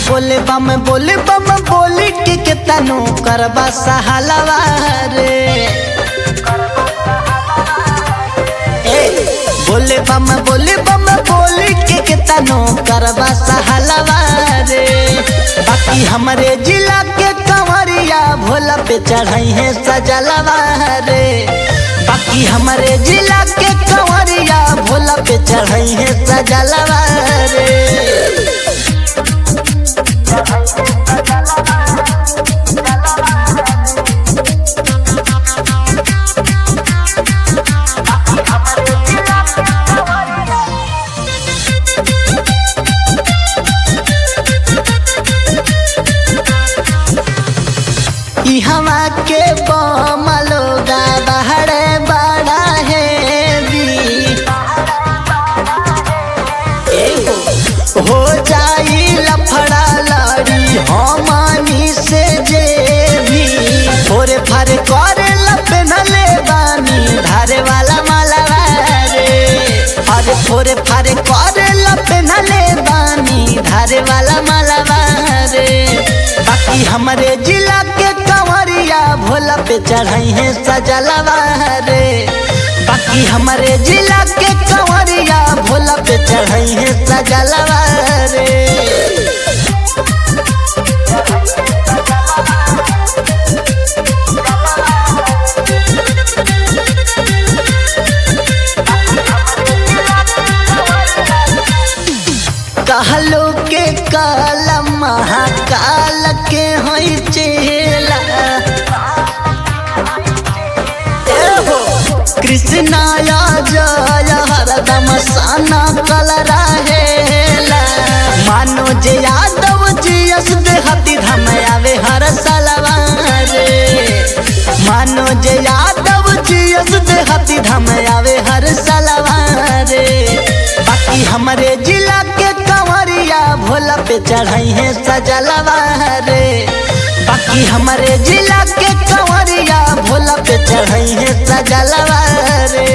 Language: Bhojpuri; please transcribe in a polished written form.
बोले बम बोली के तनु करबा सहालवा रे। बोले बम बोली के तनु करबा सहालवा रे। बाकी हमारे जिला के कंवरिया भोला पे चढ़ाई है सजलवा रे। बाकी हमारे जिला के कंवरिया भोला पे चढ़ाई है सजलवा रे। हवा के बमलोगा बहरे बड़ा है हो जाई लफड़ा लड़ी हमनी से जे भी थोड़े फारे करे लपे न ले बानी धारे वाला मालवा रे। अरे थोड़े फारे करे लपे न ले बानी धारे वाला मालवा रे। बाकी हमारे जिला के कंवरिया भोला पे चढ़ाई है सजलवा रे। बाकी हमारे जिला के कंवरिया भोला पे चढ़ाई है सजलवा रे। कहलो के काल महाकाल के होई चेला कृष्णा जय हरदम साना कल रहेला। मानो जे यादव जी यस देहती धम आवे हर सालवा रे। मानो जे यादव जी यस देहती धम आवे हर सालवा रे। बाकी हमारे जिला के कंवरिया भोला पे चढ़ाई है सजलवा रे। बाकी हमारे जिला के कंवरिया भोला पे चढ़ाई है सजलवा रे।